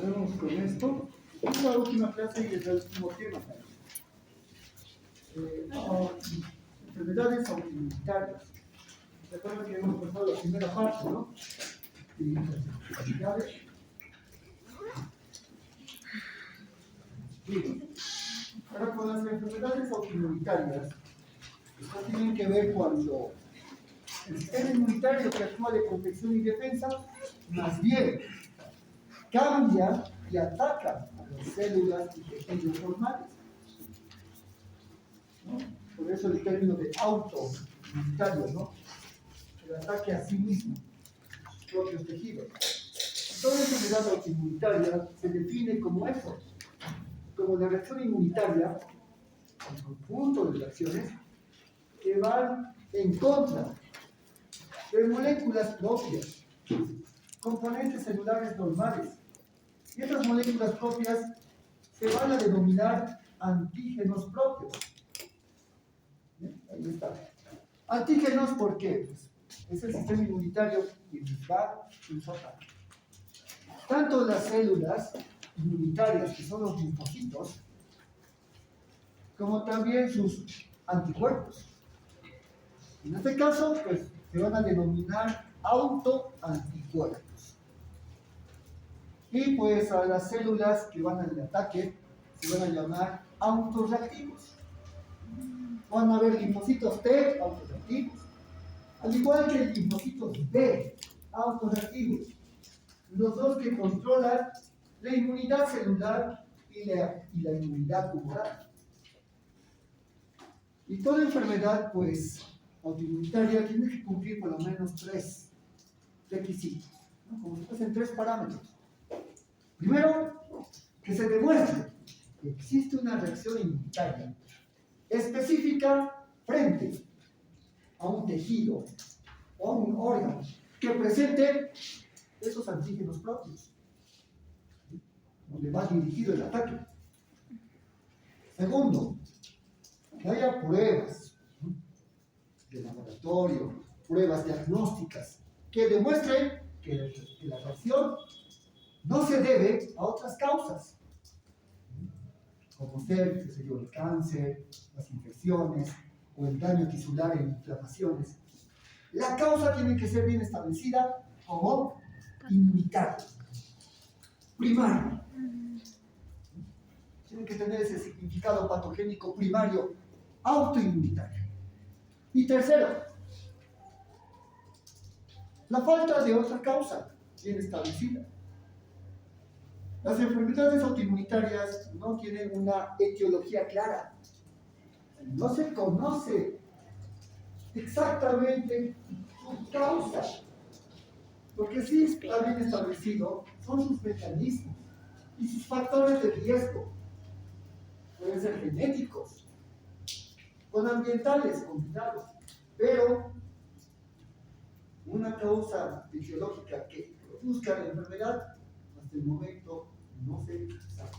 Continuamos con esto. Es la última clase y es el último tema. Enfermedades autoinmunitarias. Recuerden que hemos pasado la primera parte, ¿no? Enfermedades. Bien. Ahora con las enfermedades autoinmunitarias, esto tienen que ver cuando el sistema inmunitario que actúa de protección y defensa, más bien cambia y ataca a las células y tejidos normales, ¿no? Por eso el término de autoinmunitario, ¿no? El ataque a sí mismo, sus propios tejidos. Toda enfermedad autoinmunitaria se define como eso, como la reacción inmunitaria, el conjunto de reacciones que van en contra de moléculas propias, componentes celulares normales. Y estas moléculas propias se van a denominar antígenos propios. ¿Bien? Ahí está. Antígenos, ¿por qué? Pues es el sistema inmunitario que nos va en su ataque. Tanto las células inmunitarias, que son los linfocitos, como también sus anticuerpos. En este caso, pues, se van a denominar autoanticuerpos. Y pues a las células que van al ataque se van a llamar autorreactivos. Van a haber linfocitos T autorreactivos, al igual que linfocitos B autorreactivos, los dos que controlan la inmunidad celular y la inmunidad humoral. Y toda enfermedad, pues, autoinmunitaria tiene que cumplir por lo menos 3 requisitos, ¿no? Como si fuesen 3 parámetros. Primero, que se demuestre que existe una reacción inmunitaria específica frente a un tejido o a un órgano que presente esos antígenos propios, donde va dirigido el ataque. Segundo, que haya pruebas, ¿no?, de laboratorio, pruebas diagnósticas, que demuestren que la reacción no se debe a otras causas, como ser, qué sé yo, el cáncer, las infecciones o el daño tisular en inflamaciones. La causa tiene que ser bien establecida como inmunitaria, primaria. Tiene que tener ese significado patogénico primario, autoinmunitario. Y tercero, la falta de otra causa bien establecida. Las enfermedades autoinmunitarias no tienen una etiología clara. No se conoce exactamente su causa. Lo que sí está bien establecido son sus mecanismos y sus factores de riesgo. Pueden ser genéticos, con ambientales combinados, pero una causa etiológica que produzca la enfermedad, hasta el momento no se sabe.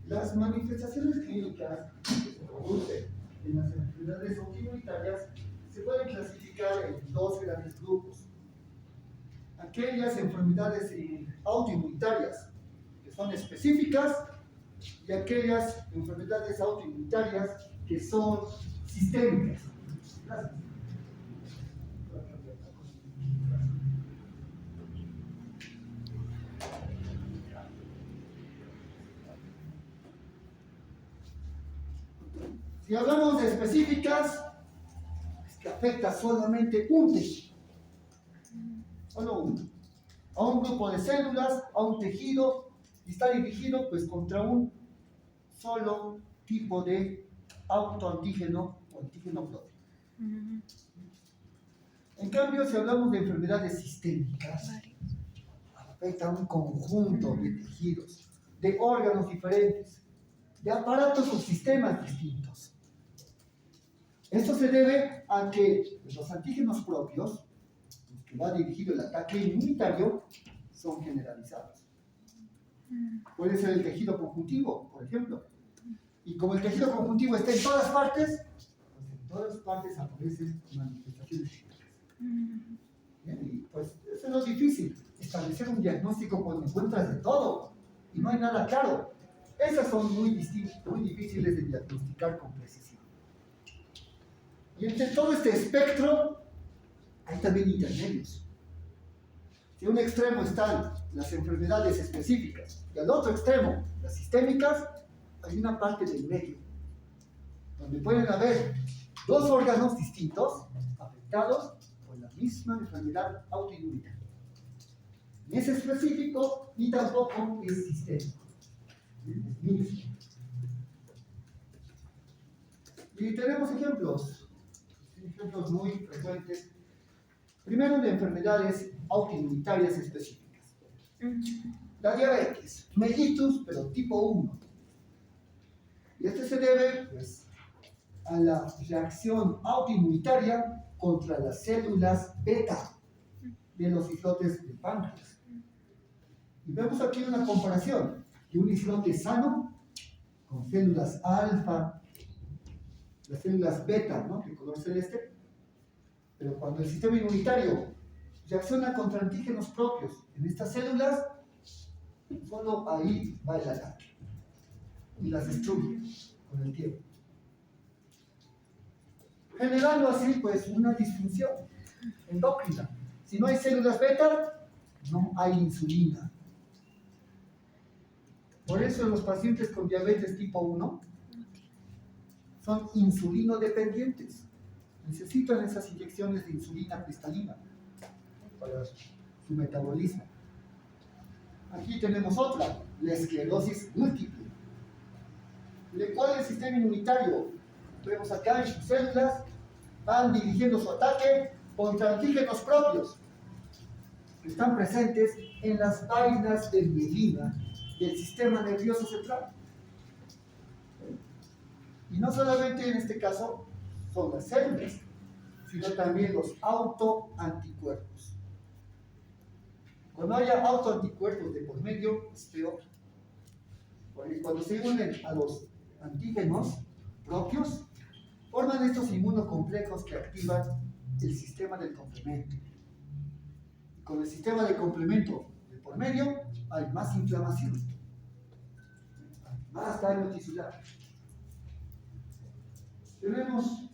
Las manifestaciones clínicas que se producen en las enfermedades autoinmunitarias se pueden clasificar en 2 grandes grupos. Aquellas enfermedades autoinmunitarias que son específicas y aquellas enfermedades autoinmunitarias que son sistémicas. Gracias. Si hablamos de específicas, es que afecta solamente un tejido, solo uno, a un grupo de células, a un tejido, y está dirigido pues contra un solo tipo de autoantígeno o antígeno propio. En cambio, si hablamos de enfermedades sistémicas, afecta a un conjunto de tejidos, de órganos diferentes, de aparatos o sistemas distintos. Esto se debe a que los antígenos propios, los que va dirigido el ataque inmunitario, son generalizados. Puede ser el tejido conjuntivo, por ejemplo. Y como el tejido conjuntivo está en todas partes, pues en todas partes aparecen manifestaciones clínicas. Bien, y pues eso es lo difícil, establecer un diagnóstico cuando encuentras de todo y no hay nada claro. Esas son muy difíciles de diagnosticar con precisión. Y entre todo este espectro hay también intermedios. Si a un extremo están las enfermedades específicas y al otro extremo las sistémicas, hay una parte del medio, donde pueden haber dos órganos distintos afectados por la misma enfermedad autoinmune. Ni es específico, ni tampoco es sistémico. Es mixto. Y tenemos ejemplos muy frecuentes. Primero, de enfermedades autoinmunitarias específicas. La diabetes, mellitus, pero tipo 1. Y este se debe, pues, a la reacción autoinmunitaria contra las células beta de los islotes del páncreas. Y vemos aquí una comparación de un islote sano con células alfa, las células beta, ¿no?, de color celeste, pero cuando el sistema inmunitario reacciona contra antígenos propios en estas células, solo ahí va el ataque y las destruye con el tiempo, generando así pues una disfunción endocrina. Si no hay células beta, no hay insulina. Por eso los pacientes con diabetes tipo 1 son insulinodependientes. Necesitan esas inyecciones de insulina cristalina para su metabolismo. Aquí tenemos otra, la esclerosis múltiple, de cual el sistema inmunitario, vemos acá en sus células, van dirigiendo su ataque contra antígenos propios que están presentes en las vainas de mielina del sistema nervioso central. Y no solamente en este caso son las células, sino también los autoanticuerpos. Cuando haya autoanticuerpos de por medio, es peor. Porque cuando se unen a los antígenos propios, forman estos inmunocomplejos que activan el sistema del complemento. Y con el sistema de complemento de por medio, hay más inflamación, más daño tisular. Tenemos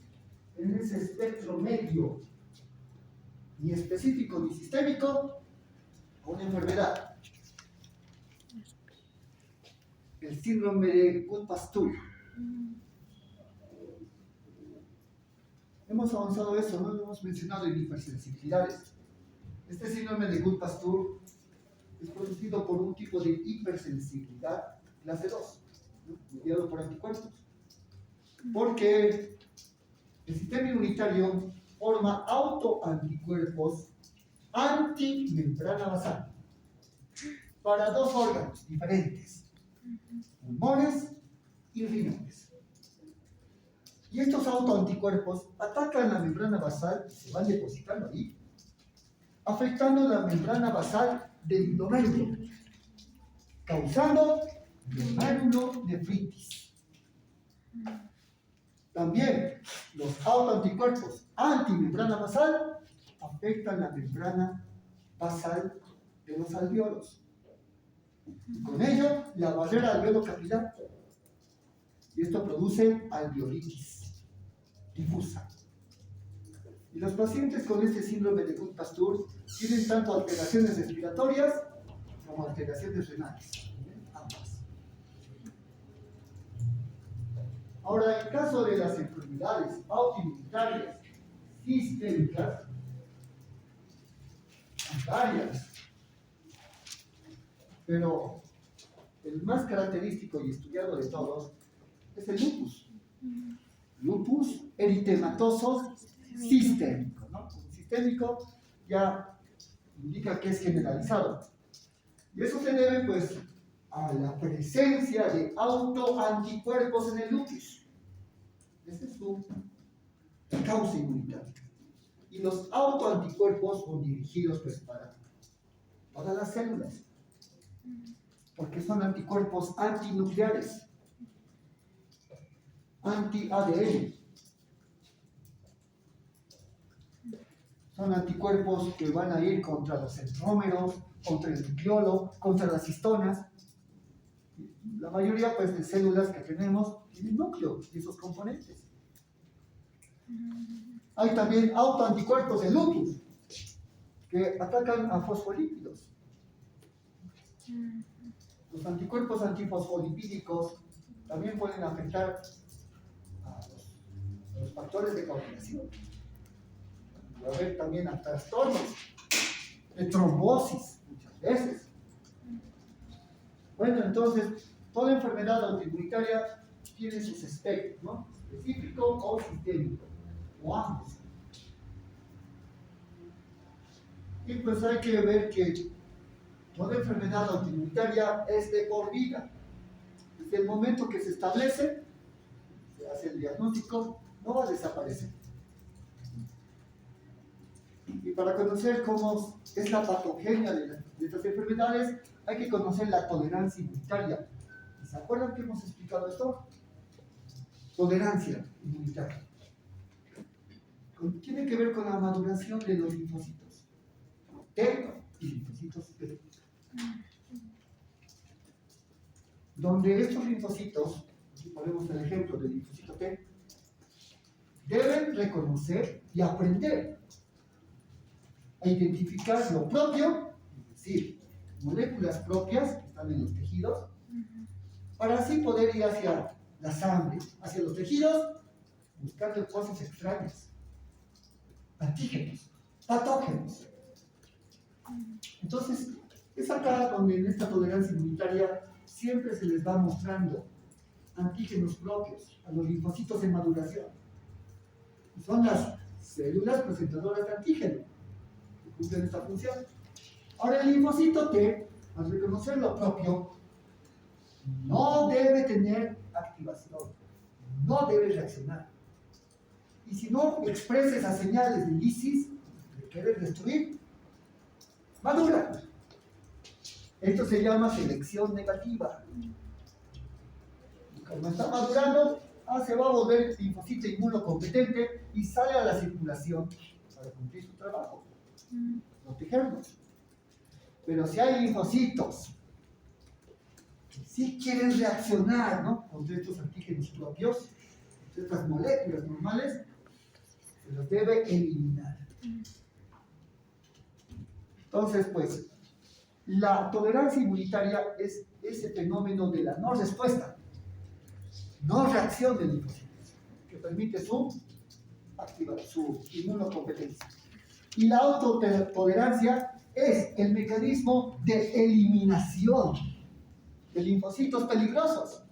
en ese espectro medio, ni específico ni sistémico, una enfermedad, el síndrome de Goodpasture. Hemos avanzado eso, no lo hemos mencionado en hipersensibilidades. Este síndrome de Goodpasture es producido por un tipo de hipersensibilidad clase 2, ¿no?, mediado por anticuerpos. Porque el sistema inmunitario forma autoanticuerpos antimembrana basal para dos órganos diferentes, pulmones y riñones. Y estos autoanticuerpos atacan la membrana basal y se van depositando ahí, afectando la membrana basal del glomérulo, causando glomerulonefritis. También los autoanticuerpos antimembrana basal afectan la membrana basal de los alvéolos. Y con ello, la barrera alveolo-capilar. Y esto produce alveolitis difusa. Y los pacientes con este síndrome de Goodpasture tienen tanto alteraciones respiratorias como alteraciones renales. Ambas. Ahora, en caso de las enfermedades autoinmunitarias sistémicas, hay varias, pero el más característico y estudiado de todos es el lupus. Lupus eritematoso sistémico, ¿no? El sistémico ya indica que es generalizado. Y eso se debe, pues, a la presencia de autoanticuerpos en el lupus. Esa es su causa inmunitaria. Y los autoanticuerpos son dirigidos pues, para todas las células, porque son anticuerpos antinucleares, anti-ADN. Son anticuerpos que van a ir contra los centrómeros, contra el nucleolo, contra las histonas. La mayoría pues, de células que tenemos tienen núcleo y esos componentes. Hay también autoanticuerpos de lupus que atacan a fosfolípidos. Los anticuerpos antifosfolipídicos también pueden afectar a los factores de coagulación. Puede haber también a trastornos de trombosis muchas veces. Bueno, entonces, toda enfermedad autoinmunitaria tiene sus aspectos, ¿no? Específico o sistémico, o ambos. Y pues hay que ver que toda enfermedad autoinmunitaria es de por vida. Desde el momento que se establece, se hace el diagnóstico, no va a desaparecer. Y para conocer cómo es la patogenia de estas enfermedades, hay que conocer la tolerancia inmunitaria. ¿Se acuerdan que hemos explicado esto? Tolerancia inmunitaria. Tiene que ver con la maduración de los linfocitos T y linfocitos B. Donde estos linfocitos, aquí ponemos el ejemplo del linfocito T, deben reconocer y aprender a identificar lo propio, es decir, moléculas propias que están en los tejidos, para así poder ir hacia la sangre, hacia los tejidos, buscando cosas extrañas, antígenos, patógenos. Entonces, es acá donde en esta tolerancia inmunitaria siempre se les va mostrando antígenos propios a los linfocitos en maduración. Y son las células presentadoras de antígeno que cumplen esta función. Ahora, el linfocito T, al reconocer lo propio, no debe tener activación, no debe reaccionar. Y si no expresa esas señales de lisis, de querer destruir, madura. Esto se llama selección negativa. Y como está madurando, se va a volver linfocito inmunocompetente y sale a la circulación para cumplir su trabajo, protegernos. Pero si hay linfocitos que sí quieren reaccionar, ¿no?, contra estos antígenos propios, estas moléculas normales, se los debe eliminar. Entonces, pues, la tolerancia inmunitaria es ese fenómeno de la no respuesta, no reacción del linfocitos, que permite su inmunocompetencia. Y la autotolerancia es el mecanismo de eliminación de linfocitos peligrosos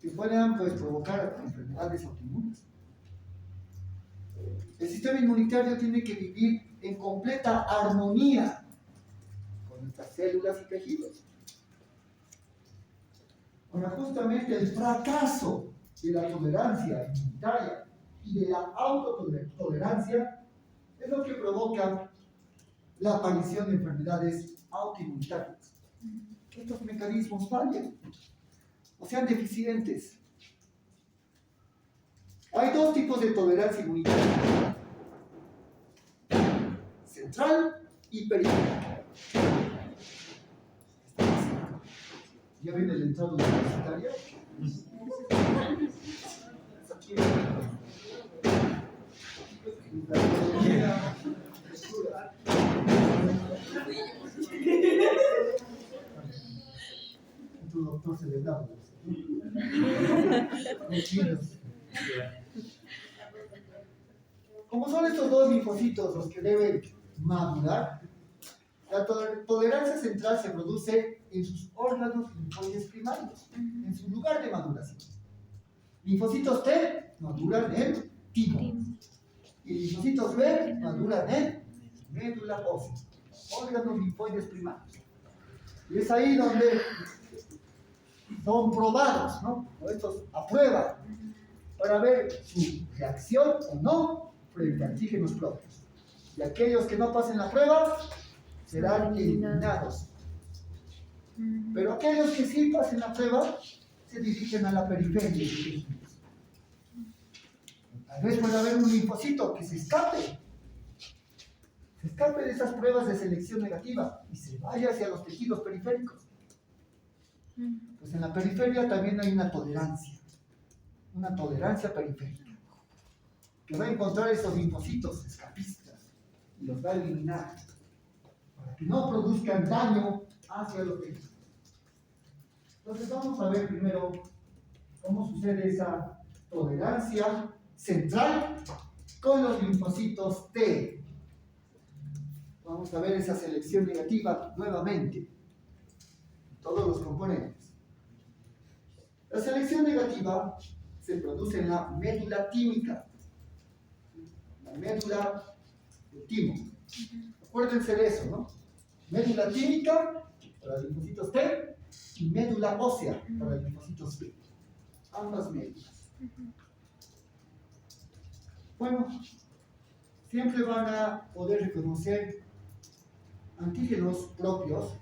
que puedan, pues, provocar enfermedades autoinmunes. El sistema inmunitario tiene que vivir en completa armonía con nuestras células y tejidos. Ahora, justamente el fracaso de la tolerancia inmunitaria y de la autotolerancia es lo que provoca la aparición de enfermedades autoinmunitarias. Estos mecanismos fallan o sean deficientes. Hay dos tipos de tolerancia inmunitaria: central y periférica. ¿Ya ven el entrado universitario? Tu doctor celebrado. Como son estos dos linfocitos los que deben madurar, la tolerancia central se produce en sus órganos linfoides primarios, en su lugar de maduración. Linfocitos T maduran en timo, y linfocitos B maduran en médula ósea, órganos linfoides primarios. Y es ahí donde son probados, ¿no? Estos aprueban para ver su reacción o no frente a antígenos propios. Y aquellos que no pasen la prueba serán eliminados. Pero aquellos que sí pasen la prueba se dirigen a la periferia de los tejidos. Tal vez pueda haber un linfocito que se escape de esas pruebas de selección negativa y se vaya hacia los tejidos periféricos. Pues en la periferia también hay una tolerancia periférica, que va a encontrar esos linfocitos escapistas y los va a eliminar para que no produzcan daño hacia los tejidos. Entonces vamos a ver primero cómo sucede esa tolerancia central con los linfocitos T. Vamos a ver esa selección negativa nuevamente, todos los componentes. La selección negativa se produce en la médula tímica, la médula del timo. Acuérdense de eso, ¿no? Médula tímica para los linfocitos T y médula ósea para los linfocitos B. Ambas médulas. Bueno, siempre van a poder reconocer antígenos propios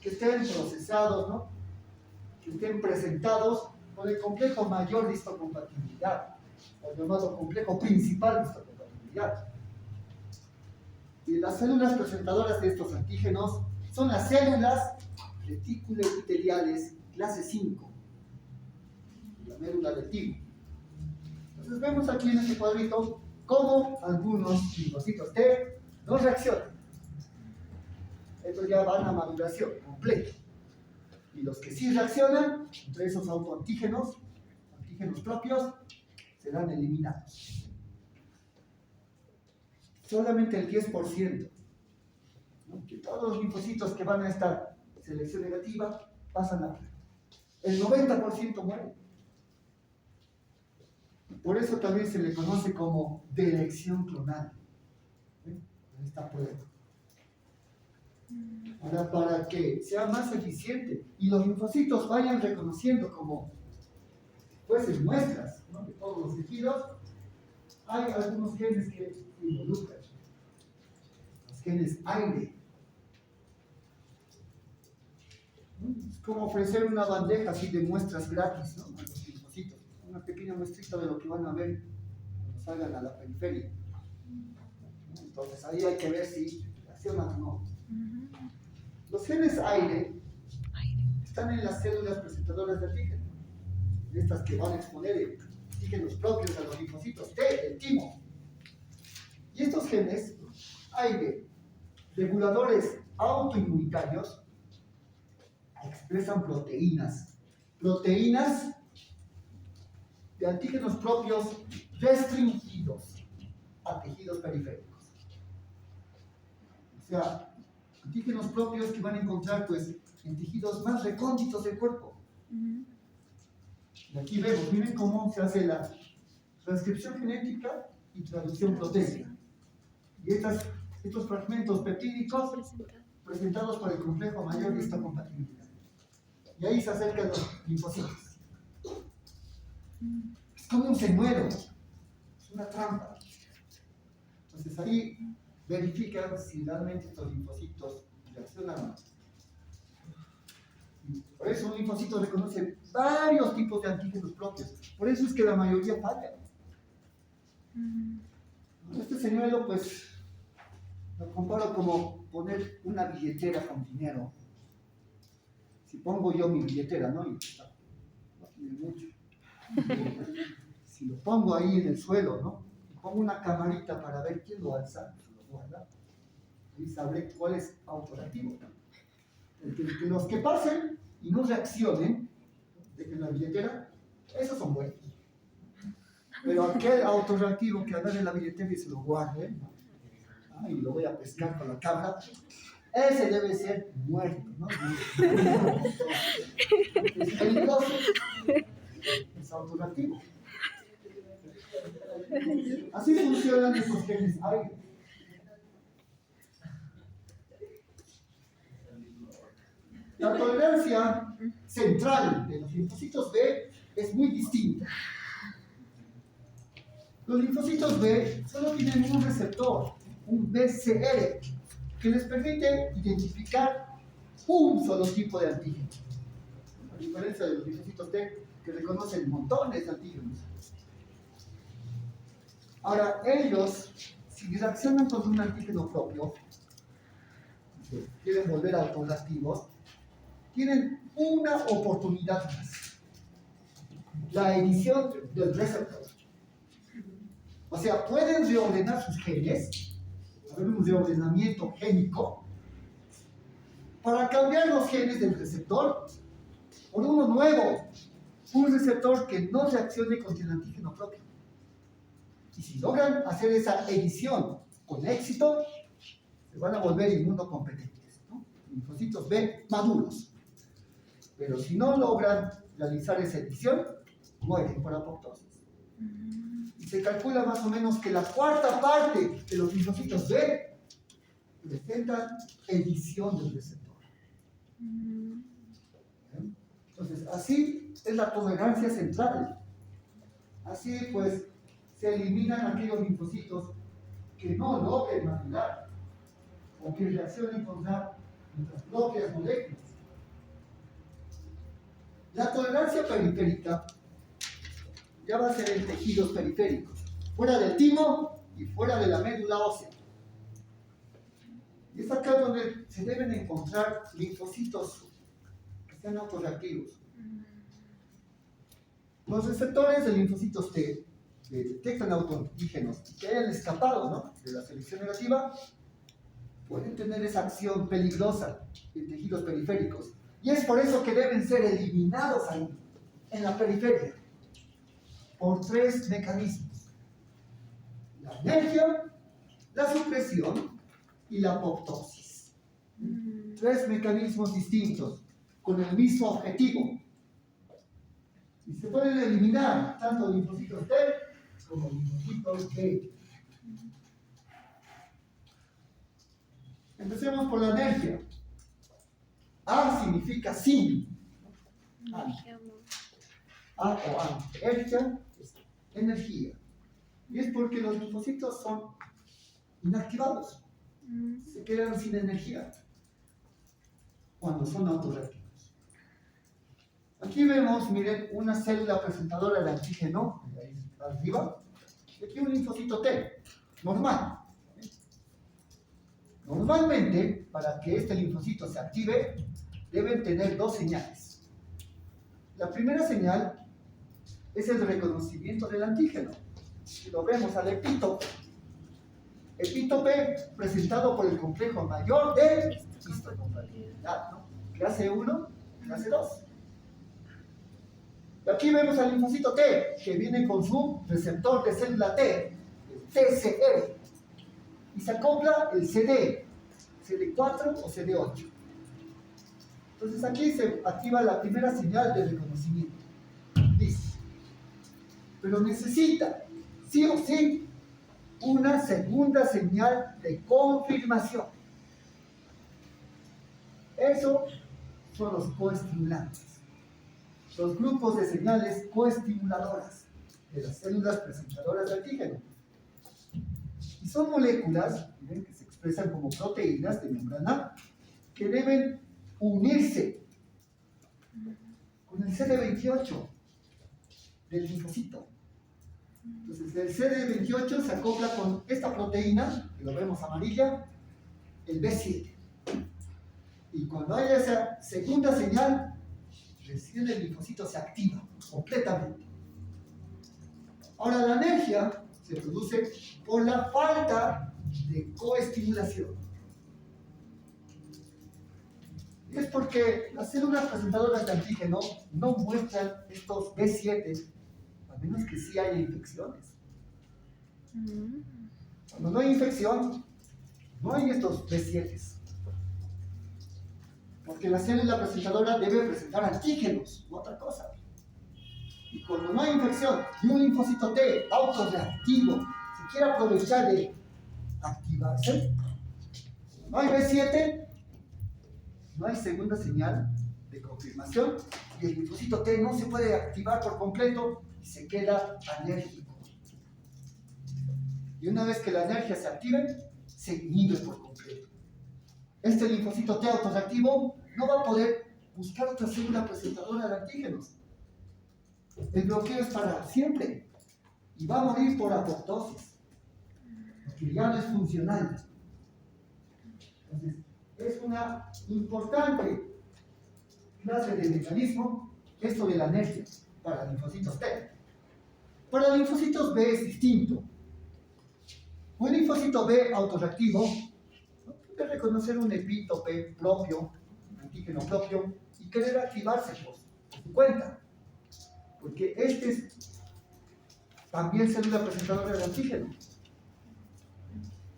que estén procesados, ¿no? Que estén presentados por el complejo mayor de histocompatibilidad, o llamado complejo principal de histocompatibilidad. Y las células presentadoras de estos antígenos son las células reticuloepiteliales clase 5, la médula del timo. Entonces vemos aquí en este cuadrito cómo algunos linfocitos T no reaccionan. Estos ya van a maduración completa. Y los que sí reaccionan, entre esos autoantígenos, antígenos propios, serán eliminados. Solamente el 10%, ¿no? Que todos los linfocitos que van a esta selección negativa pasan a prueba. El 90% mueren. Por eso también se le conoce como delección clonal. Esta prueba. Ahora, para que sea más eficiente y los linfocitos vayan reconociendo como fuesen muestras, ¿no?, de todos los tejidos, hay algunos genes que se involucran. Los genes aire. Es como ofrecer una bandeja así de muestras gratis, ¿no?, a los linfocitos. Una pequeña muestrita de lo que van a ver cuando salgan a la periferia. Entonces ahí hay que ver si reaccionan o no. Los genes aire están en las células presentadoras de antígeno, estas que van a exponer antígenos propios a los linfocitos T, el timo. Y estos genes aire, reguladores autoinmunitarios, expresan proteínas de antígenos propios restringidos a tejidos periféricos. O sea, antígenos propios que van a encontrar pues en tejidos más recónditos del cuerpo. Y aquí vemos, miren cómo se hace la transcripción genética y traducción proteica. Y estos fragmentos peptídicos presentados por el complejo mayor de histocompatibilidad. Y ahí se acercan los linfocitos. Es como un señuelo, es una trampa. Entonces ahí verifican si realmente estos linfocitos reaccionan o no. Por eso un linfocito reconoce varios tipos de antígenos propios. Por eso es que la mayoría falla. Este señuelo, pues, lo comparo como poner una billetera con dinero. Si pongo yo mi billetera, ¿no? Y no tiene mucho. Si lo pongo ahí en el suelo, ¿no? Y pongo una camarita para ver quién lo alza, lo guarda. Y sabré cuál es autorreactivo. Que los que pasen y no reaccionen, dejen la billetera, esos son buenos. Pero aquel autorreactivo que agarre la billetera y se lo guarde, y lo voy a pescar con la cámara, ese debe ser muerto, ¿no? Es peligroso, es autorreactivo. Así funcionan estos genes aire. La tolerancia central de los linfocitos B es muy distinta. Los linfocitos B solo tienen un receptor, un BCR, que les permite identificar un solo tipo de antígeno. A diferencia de los linfocitos T, que reconocen montones de antígenos. Ahora, ellos, si reaccionan con un antígeno propio, si quieren volver autoreactivos, tienen una oportunidad más. La edición del receptor. O sea, pueden reordenar sus genes, haber un reordenamiento génico, para cambiar los genes del receptor por uno nuevo, un receptor que no reaccione con el antígeno propio. Y si logran hacer esa edición con éxito, se van a volver inmunocompetentes, ¿no? Linfocitos B maduros. Pero si no logran realizar esa edición, mueren por apoptosis. Y se calcula más o menos que la cuarta parte de los linfocitos B presentan edición del receptor. Entonces, así es la tolerancia central. Así pues, se eliminan aquellos linfocitos que no logren madurar o que reaccionen con las propias moléculas. La tolerancia periférica ya va a ser en tejidos periféricos, fuera del timo y fuera de la médula ósea. Y es acá donde se deben encontrar linfocitos que sean autorreactivos. Los receptores de linfocitos T que detectan autoantígenos que hayan escapado, ¿no?, de la selección negativa, pueden tener esa acción peligrosa en tejidos periféricos. Y es por eso que deben ser eliminados ahí, en la periferia, por tres mecanismos: la anergia, la supresión y la apoptosis. Tres mecanismos distintos, con el mismo objetivo. Y se pueden eliminar tanto linfocitos T como linfocitos B. Empecemos por la anergia. A significa sin. A o an. Energia es energía. Y es porque los linfocitos son inactivados. Se quedan sin energía cuando son autorreactivos. Aquí vemos, miren, una célula presentadora de antígeno, ahí arriba, y aquí un linfocito T, normal. Normalmente, para que este linfocito se active, deben tener dos señales. La primera señal es el reconocimiento del antígeno. Si lo vemos al epítope. Epítope presentado por el complejo mayor de histocompatibilidad, ¿no? Clase 1, clase 2. Y aquí vemos al linfocito T, que viene con su receptor de célula T, el TCR. Y se acopla el CD, CD4 o CD8. Entonces aquí se activa la primera señal de reconocimiento. Listo. Pero necesita, sí o sí, una segunda señal de confirmación. Eso son los coestimulantes. Los grupos de señales coestimuladoras de las células presentadoras de antígeno. Y son moléculas, miren, que se expresan como proteínas de membrana que deben unirse con el CD28 del linfocito. Entonces el CD28 se acopla con esta proteína, que lo vemos amarilla, el B7. Y cuando haya esa segunda señal, recién el linfocito se activa completamente. Ahora, la anergia se produce por la falta de coestimulación. Y es porque las células presentadoras de antígeno no muestran estos B7, a menos que sí haya infecciones. Cuando no hay infección, no hay estos B7. Porque la célula presentadora debe presentar antígenos, no otra cosa. Y cuando no hay infección y un linfocito T autorreactivo se quiere aprovechar de activarse, no hay B7, no hay segunda señal de confirmación y el linfocito T no se puede activar por completo y se queda alérgico. Y una vez que la energía se active, se inhibe por completo. Este linfocito T autorreactivo no va a poder buscar otra célula presentadora de antígenos. El bloqueo es para siempre y va a morir por apoptosis, porque ya no es funcional. Entonces, es una importante clase de mecanismo esto de la energía para linfocitos T. Para linfocitos B es distinto. Un linfocito B autorreactivo no puede reconocer un epítope propio, un antígeno propio, y querer activarse por su cuenta. Porque este es también célula presentadora de antígeno.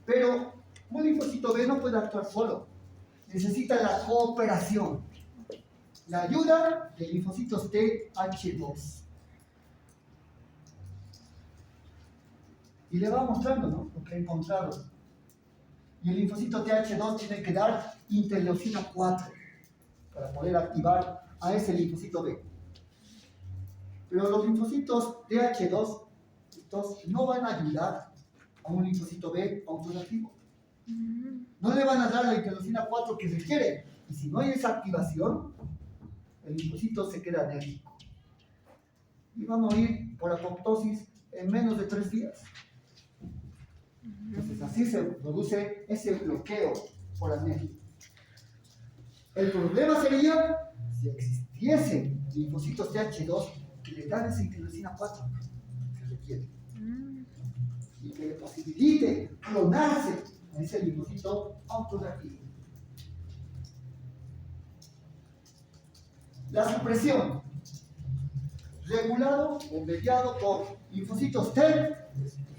Pero un linfocito B no puede actuar solo. Necesita la cooperación, la ayuda de linfocitos TH2. Y le va mostrando, ¿no?, lo que ha encontrado. Y el linfocito TH2 tiene que dar interleucina 4 para poder activar a ese linfocito B. Pero los linfocitos TH2 no van a ayudar a un linfocito B autorreactivo. No le van a dar la interleucina 4 que requiere. Y si no hay esa activación, el linfocito se queda enérgico. Y va a morir por apoptosis en menos de 3 días. Entonces así se produce ese bloqueo por anemia. El problema sería si existiesen linfocitos TH2 que le dan esa interleucina 4 que requiere y que le posibilite clonarse a ese linfocito autorreactivo. La supresión, regulado o mediado por linfocitos T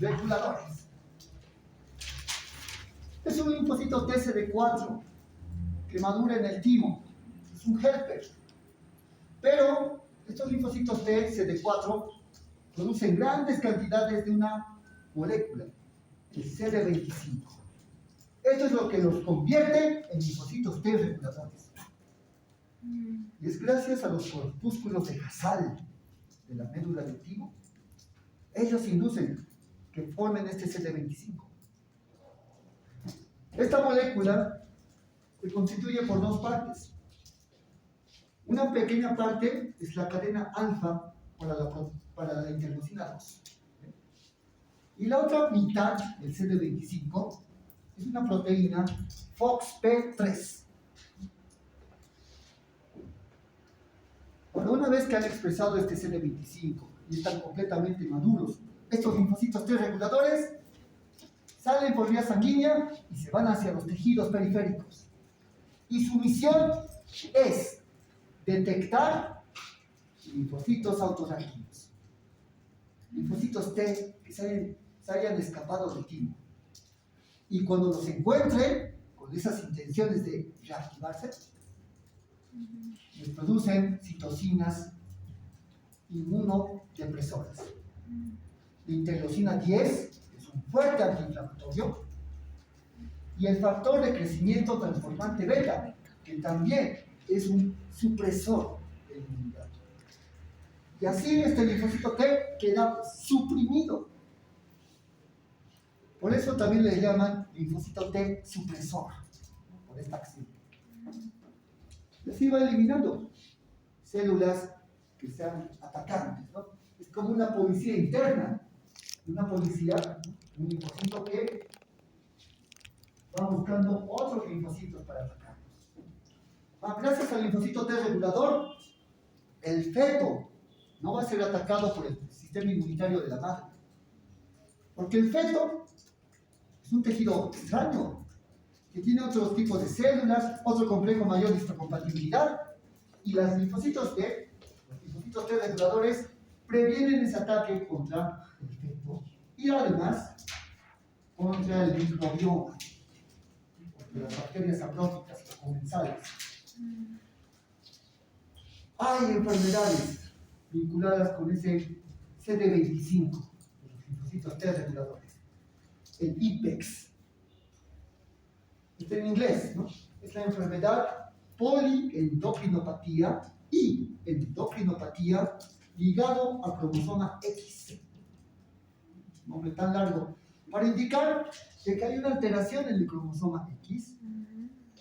reguladores. Es un linfocito TCD4 que madura en el timo, es un helper. Pero estos linfocitos TCD4 producen grandes cantidades de una molécula, el CD25. Esto es lo que los convierte en linfocitos T reguladores. Y es gracias a los corpúsculos de Casal de la médula del timo, ellos inducen que formen este CD25. Esta molécula se constituye por 2 partes. Una pequeña parte es la cadena alfa para la interleucina 2. Y la otra mitad del CD25 es una proteína FOXP3. Ahora, una vez que han expresado este CD25 y están completamente maduros, estos linfocitos T reguladores salen por vía sanguínea y se van hacia los tejidos periféricos. Y su misión es detectar linfocitos autorreactivos, linfocitos T que se hayan escapado del timo. Y cuando los encuentren con esas intenciones de reactivarse, les producen citocinas inmunodepresoras. La interleucina 10 es un fuerte antiinflamatorio, y el factor de crecimiento transformante beta, que también es un supresor de inmunidad. Y así este linfocito T queda suprimido. Por eso también le llaman linfocito T supresor, ¿no?, por esta acción. Y así va eliminando células que sean atacantes, ¿no? Es como una policía interna, una policía, ¿no?, un linfocito que va buscando otros linfocitos para atacarlos. Gracias al linfocito T regulador, el feto no va a ser atacado por el sistema inmunitario de la madre. Porque el feto es un tejido extraño, que tiene otros tipos de células, otro complejo mayor de histocompatibilidad, y los linfocitos T reguladores, previenen ese ataque contra el feto y además contra el microbioma de las bacterias abróticas o comensales. Hay enfermedades vinculadas con ese CD25, los linfocitos T reguladores, el IPEX. Está en inglés, ¿no? Es la enfermedad poliendocrinopatía y endocrinopatía ligado al cromosoma X. Nombre tan largo. para indicar de que hay una alteración en el cromosoma X,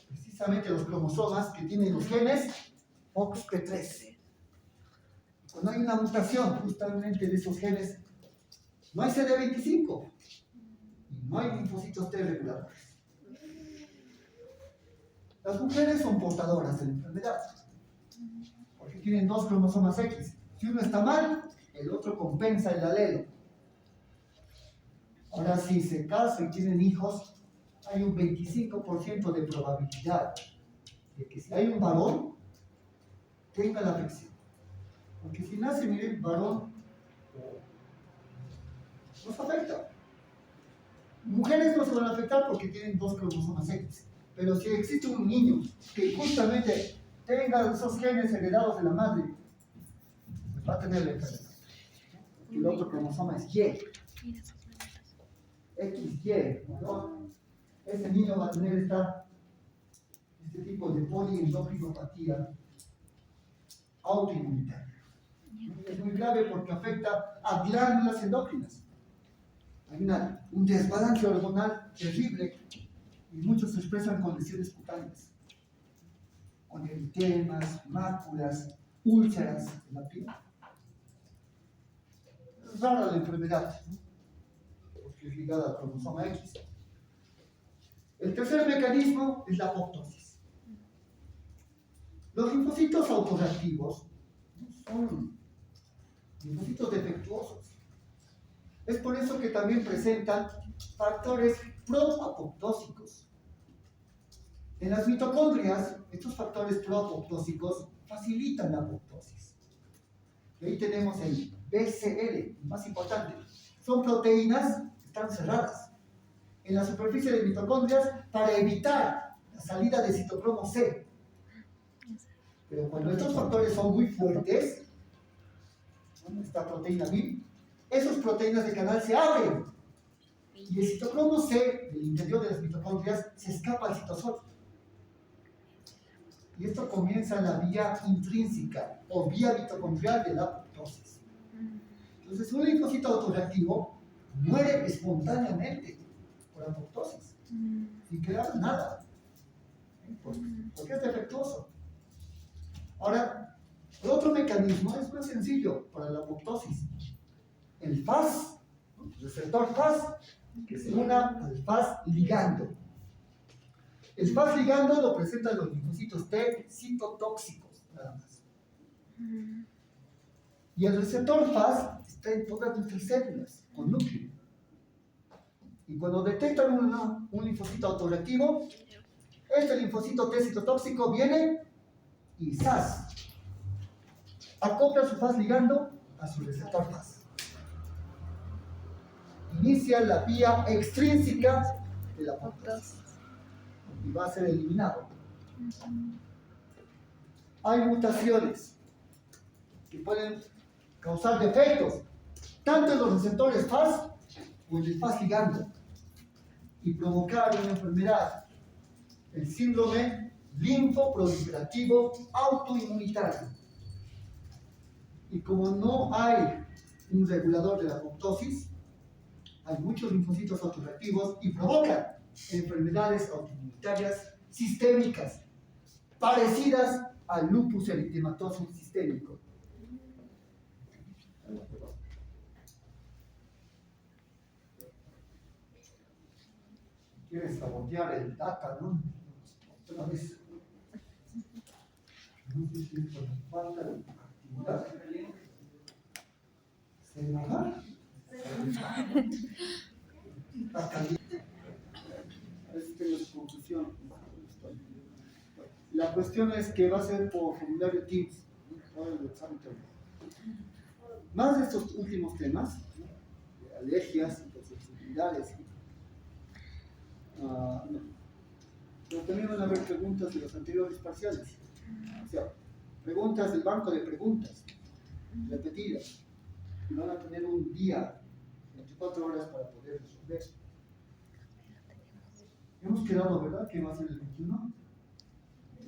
precisamente los cromosomas que tienen los genes FOXP3. Cuando hay una mutación justamente de esos genes, no hay CD25 y no hay linfocitos T reguladores. Las mujeres son portadoras de la enfermedad porque tienen dos cromosomas X. Si uno está mal, el otro compensa el alelo. Ahora, si se casan y tienen hijos, hay un 25% de probabilidad de que si hay un varón, tenga la afección. Porque si nace, miren, varón, nos afecta. Mujeres no se van a afectar porque tienen dos cromosomas X. Pero si existe un niño que justamente tenga esos genes heredados de la madre, pues va a tener la enfermedad. Y el otro cromosoma es Y. XY, ¿no? Ese niño va a tener este tipo de poliendocrinopatía autoinmunitaria. Es muy grave porque afecta a glándulas endócrinas. Hay un desbalance hormonal terrible y muchos se expresan con lesiones cutáneas, con eritemas, máculas, úlceras en la piel. Es rara la enfermedad, ¿no? Porque es ligada al cromosoma X. El tercer mecanismo es la apoptosis. Los linfocitos autorreactivos son linfocitos defectuosos. Es por eso que también presentan factores proapoptósicos. En las mitocondrias, estos factores proapoptósicos facilitan la apoptosis. Y ahí tenemos el BCL, el más importante. Son proteínas que están cerradas en la superficie de mitocondrias para evitar la salida de citocromo C. Pero cuando estos factores son muy fuertes, esta proteína BIM, esas proteínas de canal se abren y el citocromo C del interior de las mitocondrias se escapa al citosol. Y esto comienza la vía intrínseca o vía mitocondrial de la apoptosis. Entonces, un linfocito autorreactivo muere espontáneamente por apoptosis, sin crear nada, porque es defectuoso. Ahora, el otro mecanismo es más sencillo para la apoptosis. El FAS, el receptor FAS, que se una al FAS ligando. El FAS ligando lo presentan los linfocitos T citotóxicos, nada más. Y el receptor FAS está en todas nuestras células, con núcleo. Y cuando detectan un linfocito autorreactivo, este linfocito T citotóxico viene y ¡zas! Acopla su FAS ligando a su receptor FAS. Inicia la vía extrínseca de la apoptosis y va a ser eliminado. Hay mutaciones que pueden causar defectos tanto en los receptores FAS o en el FAS ligando y provocar una enfermedad, el síndrome linfoproliferativo autoinmunitario. Y como no hay un regulador de la apoptosis, hay muchos linfocitos autorreactivos y provocan enfermedades autoinmunitarias sistémicas parecidas al lupus eritematoso sistémico. Quieres sabotear el data, ¿no? Otra vez. No sé si es por falta de actividad. ¿Se baja? Está caliente. A ver si tengo su conclusión. La cuestión es que va a ser por formulario Teams. Más de estos últimos temas, ¿no? De alergias, hipersensibilidades. No. Pero también van a haber preguntas de los anteriores parciales. O sea, preguntas del banco de preguntas, repetidas. Y van a tener un día, 24 horas para poder resolver. Hemos quedado, ¿verdad? Que va a ser el 21.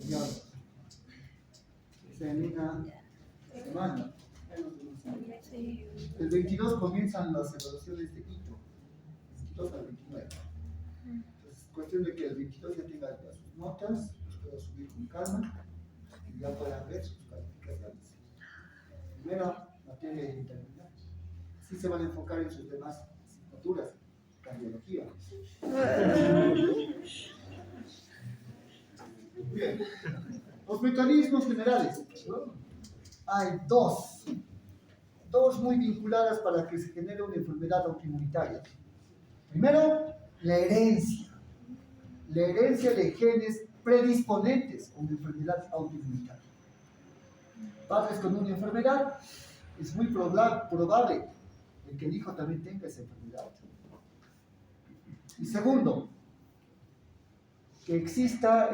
Ya. Se termina la semana. El 22 comienzan las evaluaciones de hito. cuestión de que el 22 ya tenga ya sus notas, los pueda subir con calma y ya puedan ver sus calificaciones. Primera materia de interinidad. Así se van a enfocar en sus demás asignaturas. Cardiología. Bien. Los mecanismos generales. Hay dos muy vinculadas para que se genere una enfermedad autoinmunitaria. Primero, la herencia de genes predisponentes a una enfermedad autoinmunitaria. Padres con una enfermedad, es muy probable que el hijo también tenga esa enfermedad. Y segundo, que exista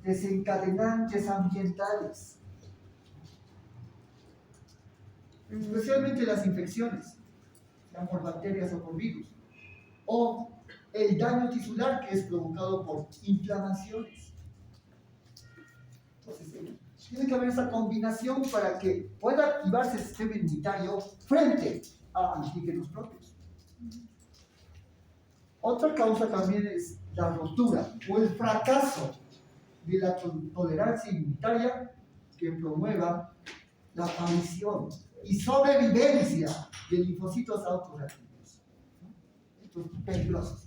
desencadenantes ambientales, especialmente las infecciones, sean por bacterias o por virus, o el daño tisular que es provocado por inflamaciones. Entonces, tiene que haber esa combinación para que pueda activarse el sistema inmunitario frente a antígenos propios. Otra causa también es la rotura o el fracaso de la tolerancia inmunitaria que promueva la aparición y sobrevivencia de linfocitos autoreactivos. Estos peligrosos.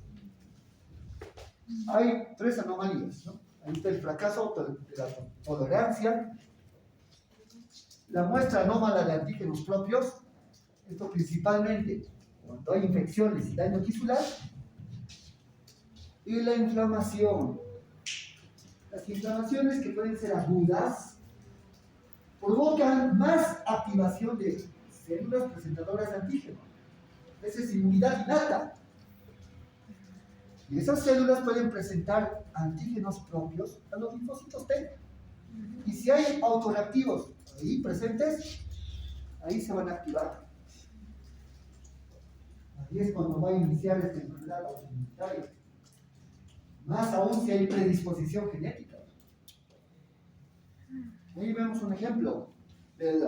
Hay tres anomalías, ¿no? Ahí está el fracaso de la tolerancia, la muestra anómala de antígenos propios, esto principalmente cuando hay infecciones y daño tisular, y la inflamación. Las inflamaciones que pueden ser agudas provocan más activación de células presentadoras de antígenos. Esa es inmunidad innata. Y esas células pueden presentar antígenos propios a los linfocitos T. Y si hay autoreactivos ahí presentes, ahí se van a activar. Ahí es cuando va a iniciar esta enfermedad autoinmunitaria. Más aún si hay predisposición genética. Ahí vemos un ejemplo de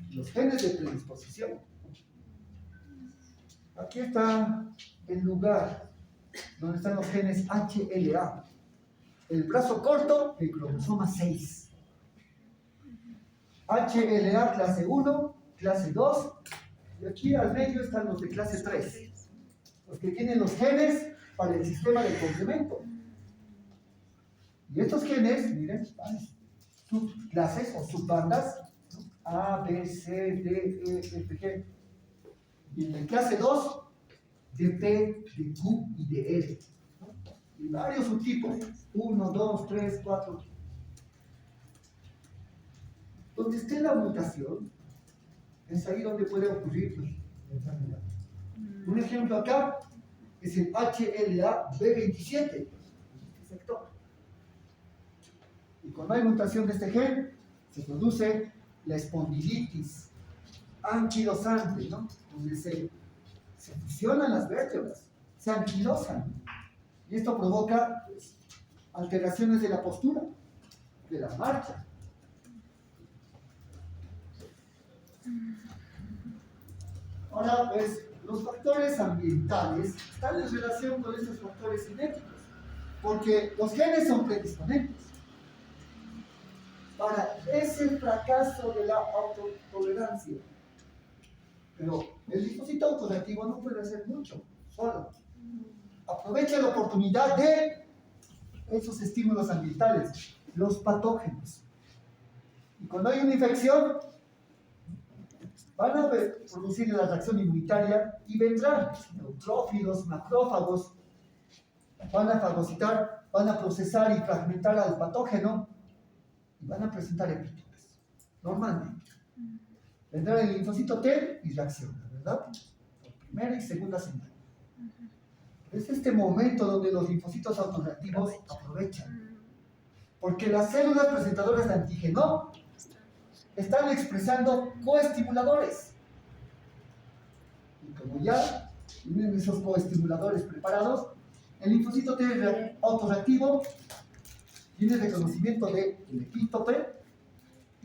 los genes de predisposición. Aquí está el lugar donde están los genes HLA. El brazo corto, el cromosoma 6. HLA clase 1, clase 2, y aquí al medio están los de clase 3. Los que tienen los genes para el sistema de complemento. Y estos genes, miren, subclases o subbandas, ¿no? A, B, C, D, E, F, G. Y en la clase 2, de P, de Q y de L. ¿No? Y varios subtipos. 1, 2, 3, 4. Donde esté la mutación, es ahí donde puede ocurrir la enfermedad. Un ejemplo acá es el HLA B27, este sector. Y cuando hay mutación de este gen, se produce la espondilitis anquilosante, ¿no? Donde se fusionan las vértebras, se anquilosan. Y esto provoca pues, alteraciones de la postura, de la marcha. Ahora, pues, los factores ambientales están en relación con estos factores genéticos, porque los genes son predisponentes. Para ese fracaso de la autotolerancia. Pero el linfocito autoreactivo no puede hacer mucho, solo. Aprovecha la oportunidad de esos estímulos ambientales, los patógenos. Y cuando hay una infección, van a producir la reacción inmunitaria y vendrán neutrófilos, macrófagos, van a fagocitar, van a procesar y fragmentar al patógeno y van a presentar epítopes, normalmente. Vendrá el linfocito T y reacciona, ¿verdad? Por primera y segunda señal. Es este momento donde los linfocitos autorreactivos aprovechan. Porque las células presentadoras de antígeno están expresando coestimuladores. Y como ya tienen esos coestimuladores preparados, el linfocito T autorreactivo tiene reconocimiento del epítope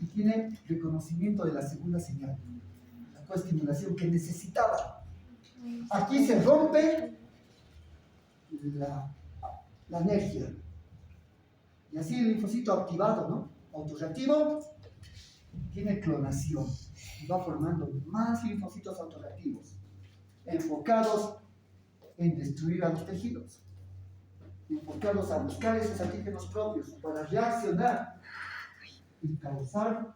y tiene reconocimiento de la segunda señal, la coestimulación que necesitaba. Aquí se rompe la energía. Y así el linfocito activado, ¿no? Autorreactivo, tiene clonación y va formando más linfocitos autorreactivos, enfocados en destruir a los tejidos, enfocados a buscar esos antígenos propios para reaccionar y causar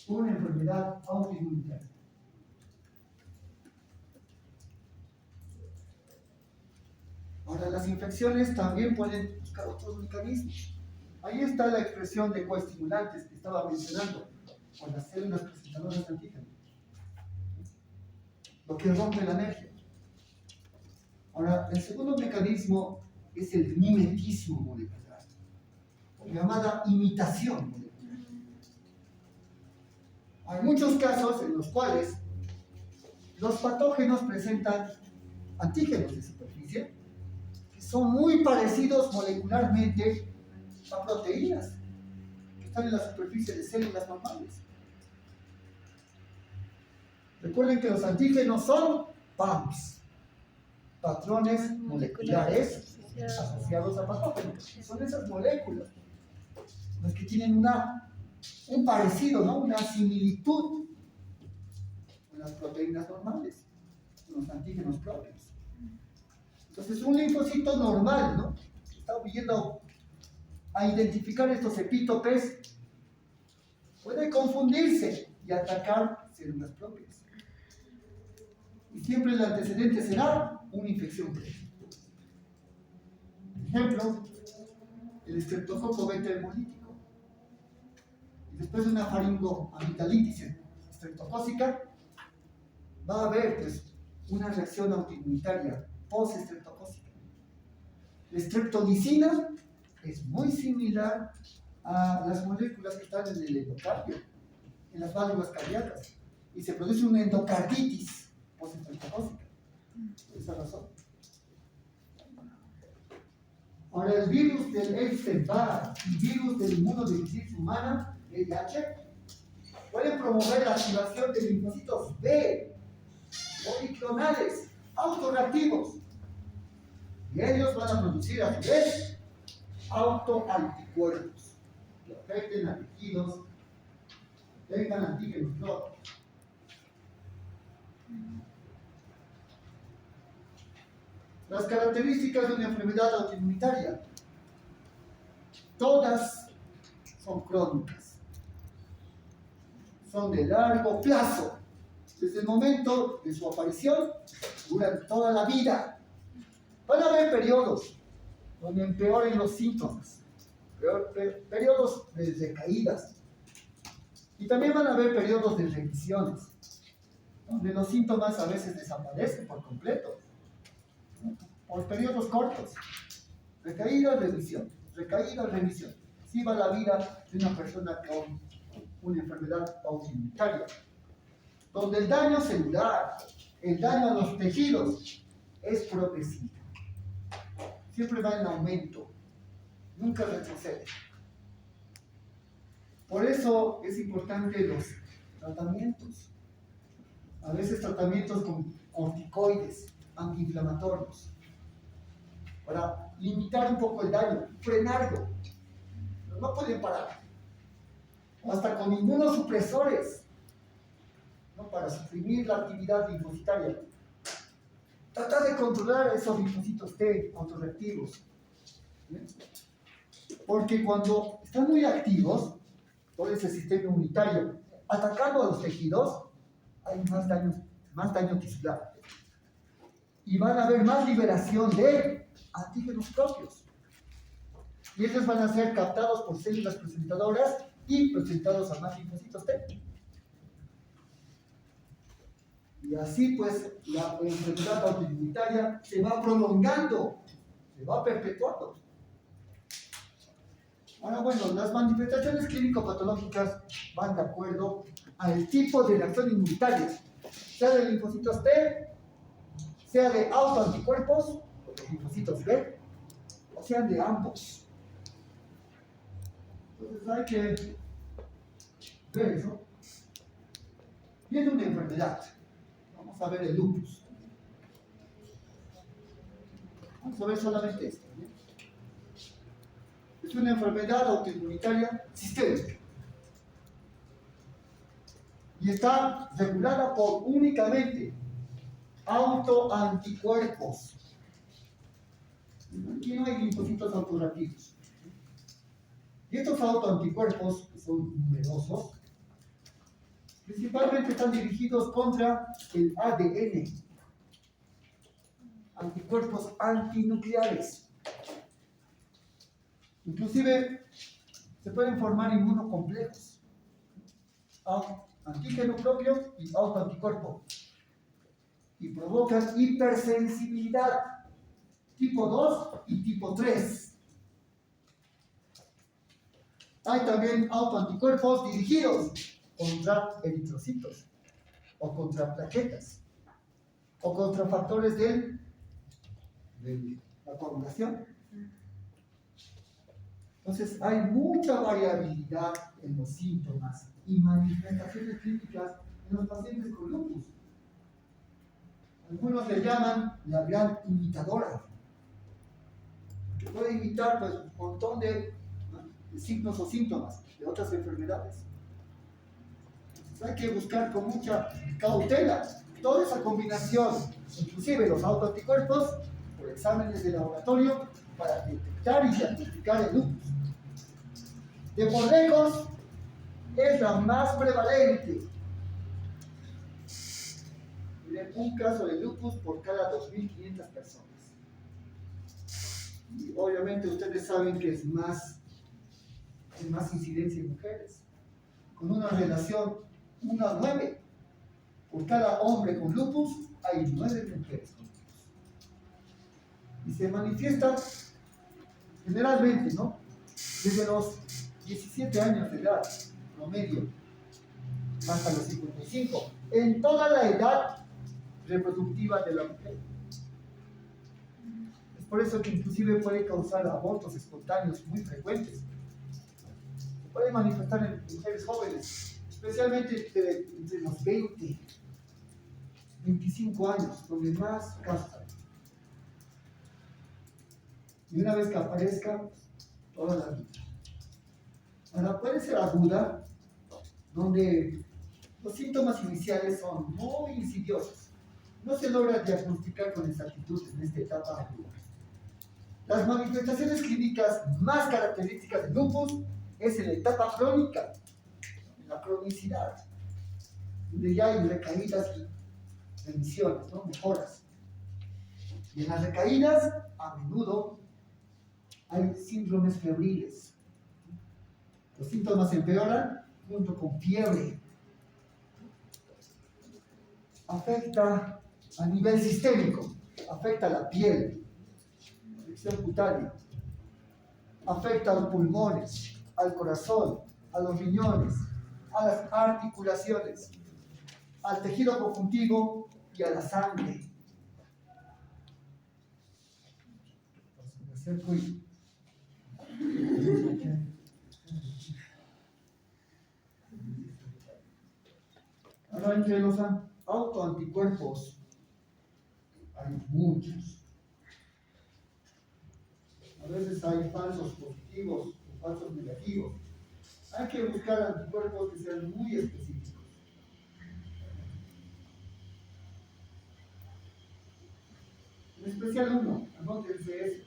una enfermedad autoinmunitaria. Ahora, las infecciones también pueden buscar otros mecanismos. Ahí está la expresión de coestimulantes que estaba mencionando, con las células presentadoras de antígenos, lo que rompe la energía. Ahora, el segundo mecanismo es el mimetismo molecular, o llamada imitación molecular. Hay muchos casos en los cuales los patógenos presentan antígenos de superficie que son muy parecidos molecularmente a proteínas que están en la superficie de células normales. Recuerden que los antígenos son PAMs, patrones moleculares asociados a patógenos. Son esas moléculas las que tienen un parecido, ¿no? Una similitud con las proteínas normales, con los antígenos propios. Entonces, un linfocito normal, ¿no? Está viendo a identificar estos epítopes, puede confundirse y atacar células propias. Y siempre el antecedente será una infección previa. Por ejemplo, el estreptococo beta hemolítico. Y después de una faringoamigdalitis estreptocócica, va a haber pues, una reacción autoinmunitaria post-estreptocócica. La streptolicina es muy similar a las moléculas que están en el endocardio, en las válvulas cardíacas, y se produce una endocarditis post-estreptocócica. Por esa razón. Ahora, el virus del Epstein-Barr y virus de la inmunodeficiencia humana, VIH, pueden promover la activación de linfocitos B, policlonales, autorreactivos. Y ellos van a producir a su vez autoanticuerpos que afecten a tejidos, tengan antígenos propios. Las características de una enfermedad autoinmunitaria, todas son crónicas, son de largo plazo, desde el momento de su aparición, duran toda la vida. Van a haber periodos donde empeoren los síntomas, periodos de recaídas, y también van a haber periodos de remisiones, donde los síntomas a veces desaparecen por completo, por periodos cortos, recaída, remisión, recaída, remisión. Así va la vida de una persona con una enfermedad autoinmunitaria, donde el daño celular, el daño a los tejidos es progresivo, siempre va en aumento, nunca retrocede. Por eso es importante los tratamientos, a veces tratamientos con corticoides, antiinflamatorios, para limitar un poco el daño, frenarlo. Pero no pueden parar. Hasta con inmunosupresores, ¿no? Para suprimir la actividad linfocitaria. Tratar de controlar esos linfocitos T autorreactivos. Porque cuando están muy activos, todo ese sistema inmunitario atacando a los tejidos, hay más daño tisular. Y van a haber más liberación de antígenos propios. Y estos van a ser captados por células presentadoras y presentados a más linfocitos T. Y así pues la enfermedad autoinmunitaria se va prolongando, se va perpetuando. Ahora bueno, las manifestaciones clínico-patológicas van de acuerdo al tipo de reacción inmunitaria, sea de linfocitos T, sea de autoanticuerpos, los linfocitos B, o sean de ambos. Entonces hay que ver eso. Viene una enfermedad. Vamos a ver el lupus. Vamos a ver solamente esto, ¿no? Es una enfermedad autoinmunitaria sistémica. Y está regulada por únicamente autoanticuerpos. Aquí no hay linfocitos autorreactivos. Y estos autoanticuerpos, que son numerosos, principalmente están dirigidos contra el ADN, anticuerpos antinucleares. Inclusive se pueden formar inmunocomplejos, antígeno propio y autoanticuerpo, y provocan hipersensibilidad tipo 2 y tipo 3. Hay también autoanticuerpos dirigidos contra eritrocitos, o contra plaquetas, o contra factores de la coagulación. Entonces, hay mucha variabilidad en los síntomas y manifestaciones clínicas en los pacientes con lupus. Algunos le llaman la gran imitadora, que puede imitar pues, un montón de signos o síntomas de otras enfermedades. Entonces, hay que buscar con mucha cautela toda esa combinación, inclusive los autoanticuerpos, por exámenes de laboratorio, para detectar y diagnosticar el lupus. De por lejos, es la más prevalente. Miren, un caso de lupus por cada 2.500 personas. Y obviamente ustedes saben que es más incidencia en mujeres, con una relación 1 a 9. Por cada hombre con lupus hay 9 mujeres con lupus. Y se manifiesta generalmente, ¿no? Desde los 17 años de edad, promedio, hasta los 55, en toda la edad reproductiva de la mujer. Es por eso que inclusive puede causar abortos espontáneos muy frecuentes. Se puede manifestar en mujeres jóvenes, especialmente entre los 20, 25 años, donde más casos hay. Y una vez que aparezca, toda la vida. Ahora, puede ser aguda, donde los síntomas iniciales son muy insidiosos. No se logra diagnosticar con exactitud en esta etapa aguda. Las manifestaciones clínicas más características del lupus es en la etapa crónica, en la cronicidad, donde ya hay recaídas y remisiones, ¿no? Mejoras. Y en las recaídas, a menudo, hay síndromes febriles. Los síntomas empeoran junto con fiebre. Afecta a nivel sistémico, afecta a la piel, afección cutánea, afecta a los pulmones, al corazón, a los riñones, a las articulaciones, al tejido conjuntivo y a la sangre. Ahora, entre los autoanticuerpos hay muchos. A veces hay falsos positivos o falsos negativos. Hay que buscar anticuerpos que sean muy específicos. En especial uno, anótense eso.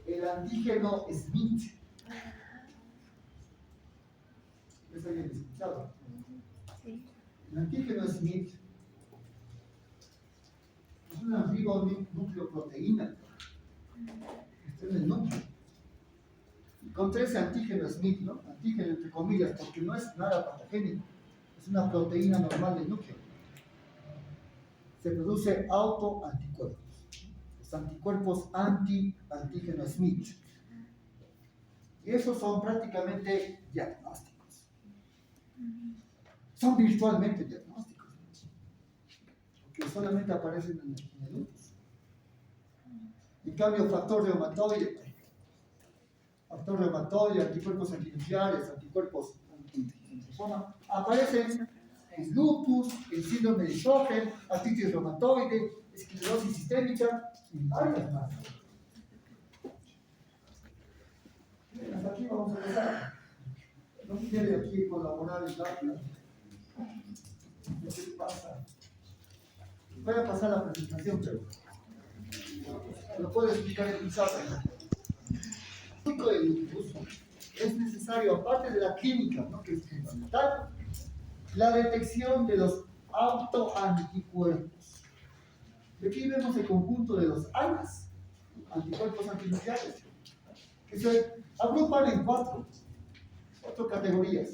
El antígeno Smith. ¿Les habían escuchado? Sí. El antígeno Smith es una ribonucleoproteína. Está en el núcleo. Y contra ese antígeno Smith, ¿no? Antígeno entre comillas, porque no es nada patogénico. Es una proteína normal del núcleo. Se produce autoanticuerpos. Los anticuerpos anti-antígeno Smith. Y esos son prácticamente diagnósticos. Son virtualmente diagnósticos, porque solamente aparecen en el lupus. En cambio, factor reumatoide, anticuerpos antinucleares, anticuerpos antilinfoma, aparecen en lupus, en síndrome de Sjögren, artritis reumatoide, esclerosis sistémica y varias más. Hasta aquí vamos a empezar. No quiere aquí colaborar el lápiz. ¿Qué pasa? Voy a pasar la presentación, pero lo puedo explicar en pizarra. Es necesario, aparte de la química, ¿no?, que es fundamental, la detección de los autoanticuerpos. Aquí vemos el conjunto de los ANAs, anticuerpos antinucleares, que se agrupan en cuatro categorías: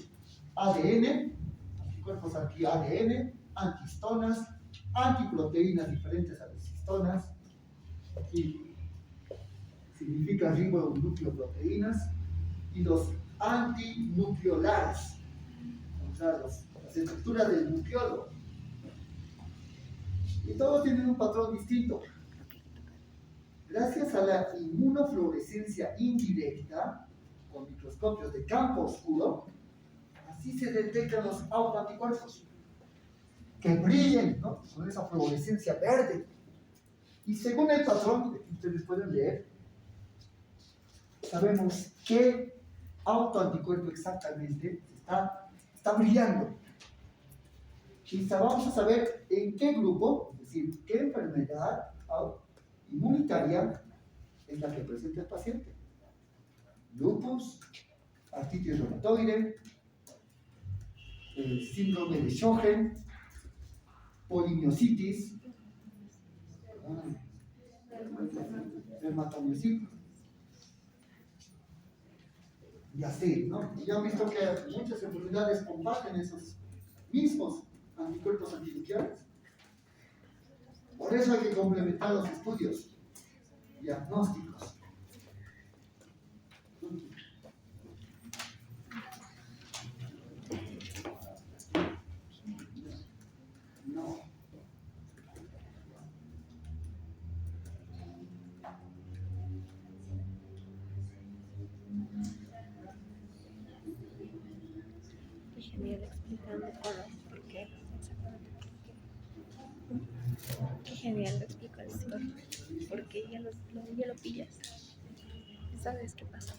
ADN, anticuerpos anti-ADN, antihistonas, antiproteínas diferentes a las histonas, y significa ribonucleoproteínas, y los antinucleolares, o sea, las estructuras del nucleolo. Y todos tienen un patrón distinto. Gracias a la inmunofluorescencia indirecta, con microscopios de campo oscuro, así se detectan los autoanticuerpos, que brillen, ¿no?, con esa fluorescencia verde. Y según el patrón que ustedes pueden leer, sabemos qué autoanticuerpo exactamente está brillando. Y vamos a saber en qué grupo, es decir, qué enfermedad inmunitaria es la que presenta el paciente: lupus, artritis reumatoide, síndrome de Sjögren, polimiositis, dermatomiositis, y así, ¿no? Y ya han visto que muchas enfermedades comparten esos mismos anticuerpos antinucleares. Por eso hay que complementar los estudios diagnósticos. No. Qué genial explicando por qué. Qué genial lo explica el doctor. Porque ya lo pillas. ¿Sabes qué pasa?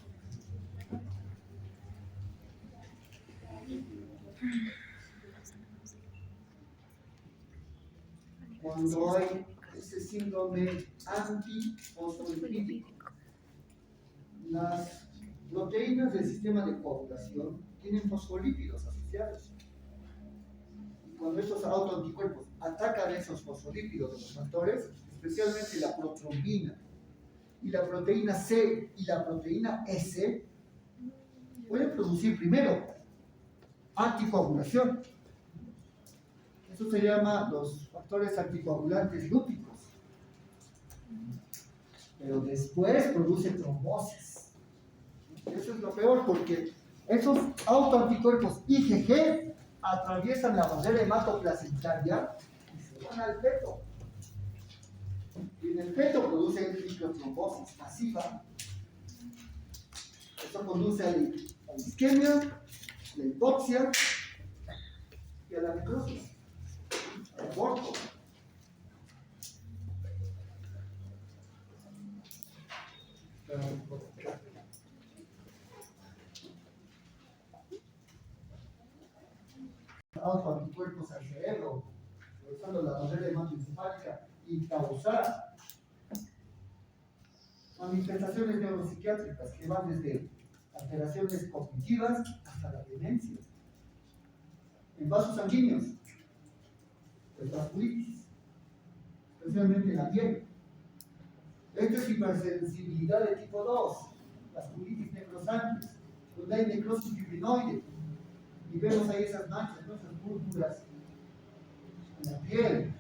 Cuando hay ese síndrome antifosfolipídico, las proteínas del sistema de coagulación tienen fosfolípidos asociados. Y cuando estos autoanticuerpos atacan esos fosfolípidos de los factores, especialmente la protrombina y la proteína C y la proteína S, pueden producir primero anticoagulación. Eso se llama los factores anticoagulantes lúpicos. Pero después produce trombosis. Eso es lo peor, porque esos autoanticuerpos IgG atraviesan la barrera hematoplacentaria y se van al feto. Y en el feto produce microtrombosis masiva. Eso conduce a la isquemia, la hipoxia y a la necrosis, al aborto. Autoanticuerpos al cerebro, usando la barrera hematoencefálica, y causar manifestaciones neuropsiquiátricas que van desde alteraciones cognitivas hasta la demencia. En vasos sanguíneos, pues vasculitis, especialmente en la piel. Esto es hipersensibilidad de tipo 2, vasculitis necrosantes, donde hay necrosis fibrinoide. Y vemos ahí esas manchas, ¿no?, esas púrpuras en la piel.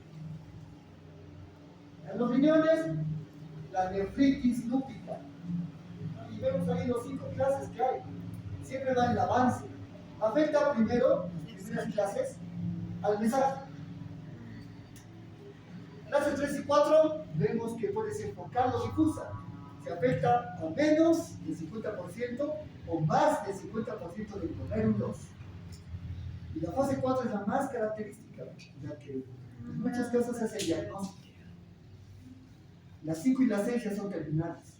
En los riñones, la nefritis lúpica. Y vemos ahí los 5 clases que hay. Siempre va en avance. Afecta primero, en primeras clases, al mensaje. Clases 3 y 4, vemos que puede ser focal o difusa. Se afecta a menos del 50% o más del 50% de glomérulos. Y la fase 4 es la más característica, ya que en muchas casos se hace diagnóstico. Las 5 y las 6 ya son terminales.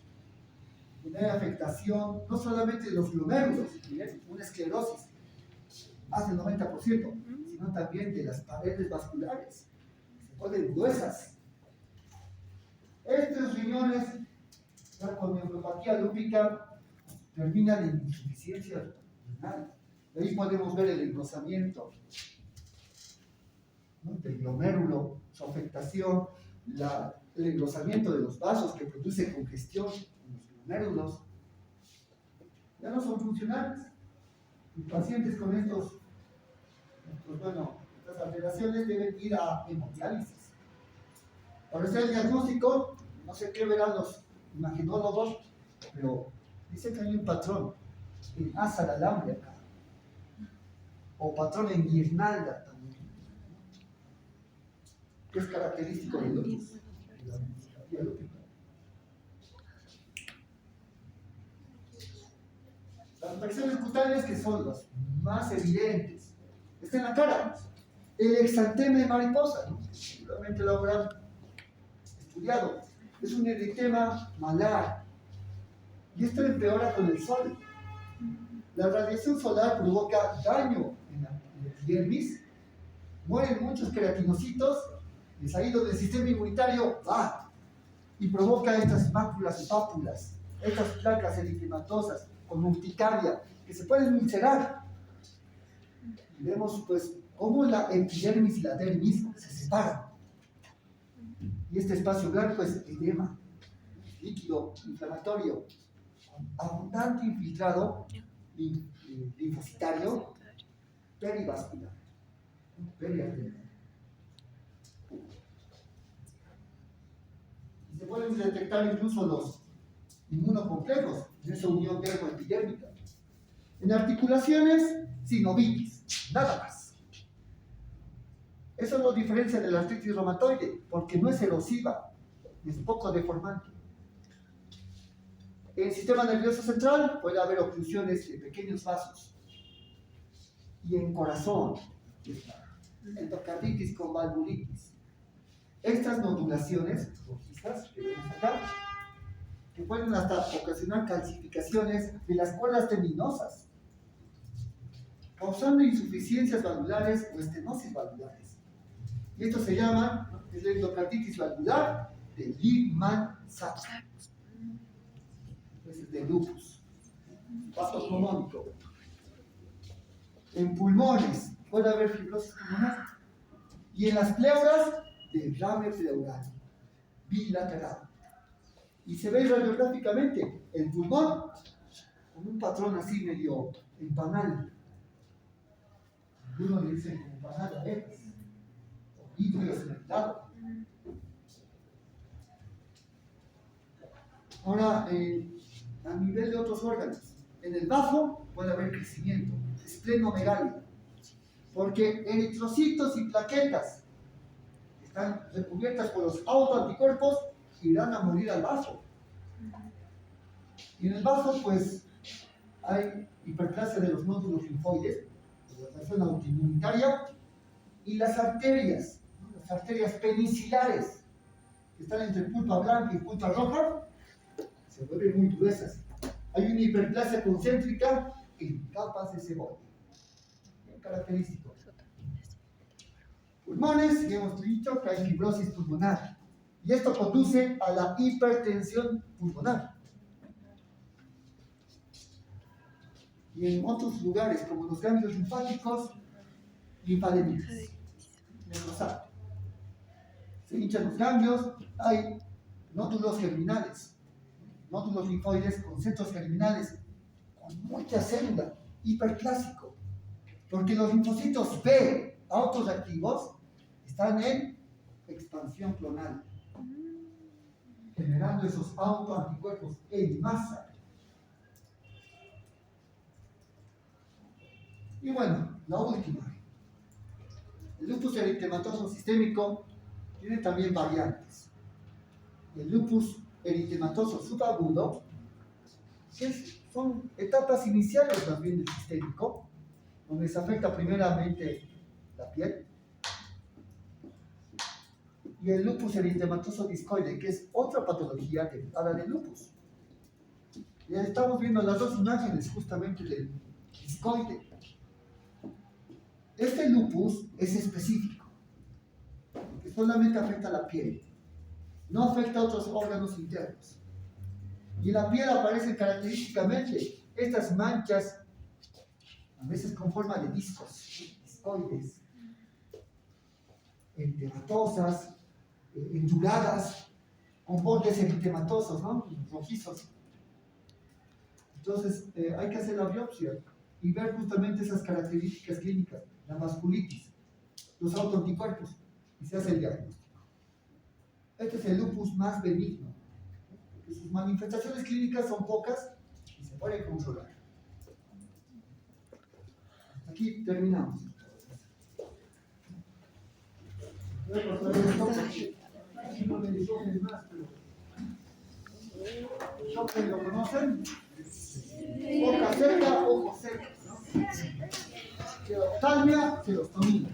tener afectación no solamente de los glomérulos, ¿bien? Una esclerosis hace el 90%, sino también de las paredes vasculares, se ponen gruesas. Estos riñones, ya con neuropatía lúpica, terminan en insuficiencia renal. De ahí podemos ver el engrosamiento, ¿no?, del glomérulo, su afectación, el engrosamiento de los vasos que produce congestión en los glomérulos. Ya no son funcionales. Los pacientes con estas alteraciones deben ir a hemodiálisis. Para hacer el diagnóstico, no sé qué verán los imaginólogos, pero dicen que hay un patrón en asa de alambre acá, o patrón en guirnalda también, que es característico del lupus, de la neuropatía lúpica. Las afecciones cutáneas, que son las más evidentes, están en la cara. El exantema de mariposa, ¿no? Seguramente lo habrán estudiado. Es un eritema malar. Y esto empeora con el sol. La radiación solar provoca daño en la epidermis. Mueren muchos queratinocitos. Les ha ido del sistema inmunitario, va. Y provoca estas máculas y pápulas, estas placas eritematosas con urticaria que se pueden ulcerar. Y vemos pues cómo la epidermis y la dermis se separan. Y este espacio blanco es edema, líquido inflamatorio, abundante infiltrado linfocitario perivascular, periarterial. Y se pueden detectar incluso los inmunocomplejos en esa unión dermoepidérmica. En articulaciones, sinovitis, nada más. Eso lo diferencia de la artritis reumatoide, porque no es erosiva, es poco deformante. En el sistema nervioso central puede haber oclusiones de pequeños vasos. Y en corazón, endocarditis con valvulitis. Estas nodulaciones rojizas que vemos acá, que pueden hasta ocasionar calcificaciones de las cuerdas tendinosas, causando insuficiencias valvulares o estenosis valvulares. Y esto se llama, es la endocarditis valvular de Lehmann-Sachs. Es de lupus, paso pulmónico. En pulmones puede haber fibrosis pulmonar. Y en las pleuras, derrame pleural, bilateral. Y se ve radiográficamente el pulmón con un patrón así medio empanal. Algunos le dicen empanal a veces, o vidrio cementado. Ahora, a nivel de otros órganos, en el bazo puede haber crecimiento, esplenomegalia, porque eritrocitos y plaquetas están recubiertas por los autoanticuerpos y irán a morir al bazo. Y en el bazo, pues, hay hiperplasia de los nódulos linfoides, de la reacción autoinmunitaria, y las arterias penicilares, que están entre pulpa blanca y pulpa roja, se vuelven muy gruesas. Hay una hiperplasia concéntrica en capas de cebolla. Bien característico. Pulmones, ya hemos dicho que hay fibrosis pulmonar. Y esto conduce a la hipertensión pulmonar. Y en otros lugares, como los ganglios linfáticos, linfademias. Se hinchan los ganglios, hay nódulos germinales, nódulos linfoides con centros germinales, con mucha célula, hiperclásico, porque los linfocitos B autoreactivos están en expansión clonal, generando esos autoanticuerpos en masa. Y bueno, la última. El lupus eritematoso sistémico tiene también variantes. El lupus eritematoso subagudo, que son etapas iniciales también del sistémico, donde se afecta primeramente la piel. Y el lupus eritematoso discoide, que es otra patología derivada del lupus. Ya estamos viendo las dos imágenes justamente del discoide. Este lupus es específico, porque solamente afecta a la piel, no afecta a otros órganos internos. Y en la piel aparecen característicamente estas manchas, a veces con forma de discos, discoides, eritematosas, enduladas, con bordes eritematosos, ¿no? Rojizos. Entonces, hay que hacer la biopsia y ver justamente esas características clínicas, la vasculitis, los autoanticuerpos, y se hace el diagnóstico. Este es el lupus más benigno, porque sus manifestaciones clínicas son pocas y se pueden controlar. Hasta aquí terminamos. Voy a pasar esto. Aquí no me disogen más, pero Schopen lo conocen. Boca seca, ojos secos, ¿no? Oftalmia, serostomía.